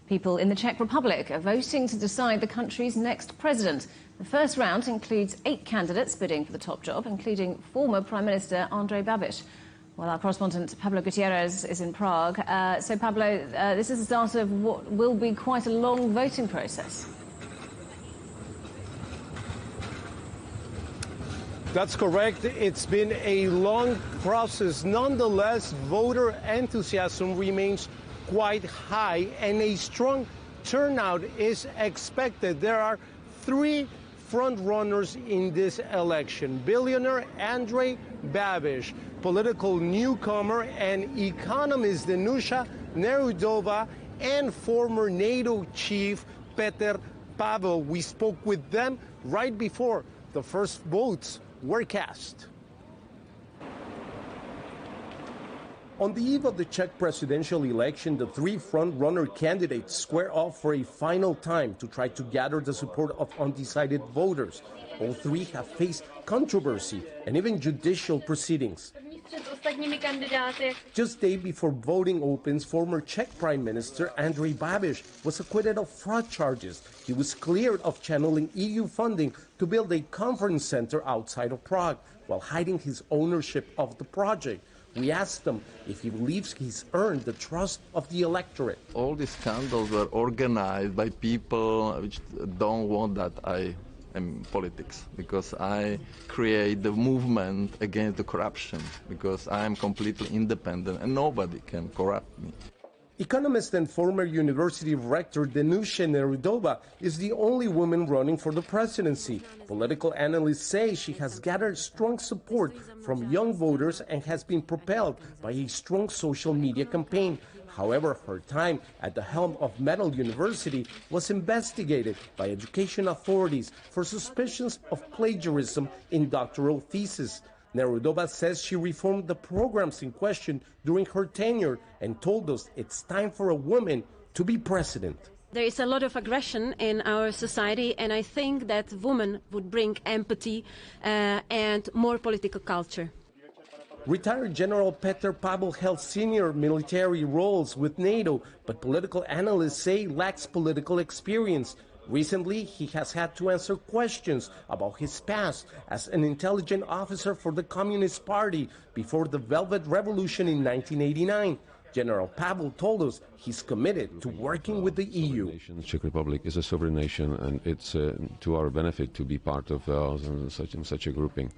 People in the Czech Republic are voting to decide the country's next president. The first round includes 8 candidates bidding for the top job, including former Prime Minister Andrej Babiš. Well, our correspondent Pablo Gutierrez is in Prague. So, Pablo, this is the start of what will be quite a long voting process. That's correct. It's been a long process. Nonetheless, voter enthusiasm remains quite high and a strong turnout is expected. There are 3 front runners in this election: billionaire Andrej Babiš, political newcomer and economist Danuše Nerudová, and former NATO chief Petr Pavel. We spoke with them right before the first votes were cast. On the eve of the Czech presidential election, the 3 front-runner candidates square off for a final time to try to gather the support of undecided voters. All 3 have faced controversy and even judicial proceedings. Just day before voting opens, former Czech Prime Minister Andrej Babiš was acquitted of fraud charges. He was cleared of channeling EU funding to build a conference center outside of Prague while hiding his ownership of the project. We asked him if he believes he's earned the trust of the electorate. All these scandals were organized by people which don't want that I am politics, because I create the movement against the corruption, because I am completely independent and nobody can corrupt me. Economist and former university rector Danuše Nerudová is the only woman running for the presidency. Political analysts say she has gathered strong support from young voters and has been propelled by a strong social media campaign. However, her time at the helm of Metal University was investigated by education authorities for suspicions of plagiarism in doctoral theses. Nerudová says she reformed the programs in question during her tenure and told us it's time for a woman to be president. There is a lot of aggression in our society, and I think that women would bring empathy and more political culture. Retired General Petr Pavel held senior military roles with NATO, but political analysts say lacks political experience. Recently, he has had to answer questions about his past as an intelligence officer for the Communist Party before the Velvet Revolution in 1989. General Pavel told us he's committed to working with the EU. The Czech Republic is a sovereign nation, and it's to our benefit to be part of such a grouping.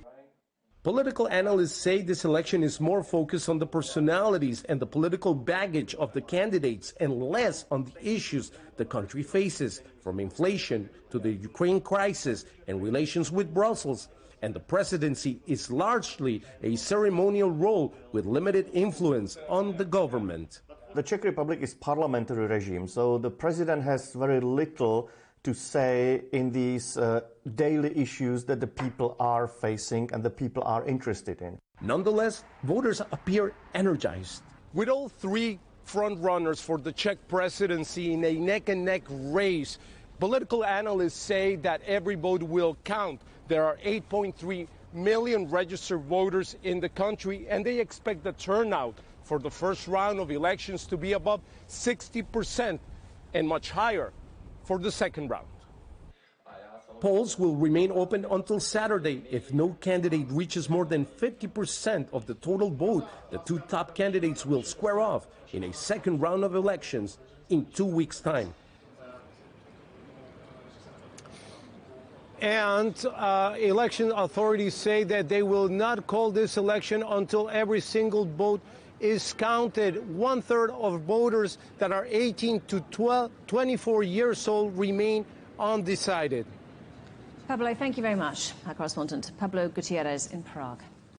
Political analysts say this election is more focused on the personalities and the political baggage of the candidates and less on the issues the country faces, from inflation to the Ukraine crisis and relations with Brussels. And the presidency is largely a ceremonial role with limited influence on the government. The Czech Republic is parliamentary regime, so the president has very little to say in these daily issues that the people are facing and the people are interested in. Nonetheless, voters appear energized. With all 3 front-runners for the Czech presidency in a neck-and-neck race, political analysts say that every vote will count. There are 8.3 million registered voters in the country, and they expect the turnout for the first round of elections to be above 60% and much higher for the second round. Polls will remain open until Saturday. If no candidate reaches more than 50% of the total vote, the 2 top candidates will square off in a second round of elections in 2 weeks' time. And election authorities say that they will not call this election until every single vote is counted. 1/3 of voters that are 18 to 24 years old remain undecided. Pablo, thank you very much. Our correspondent Pablo Gutierrez in Prague.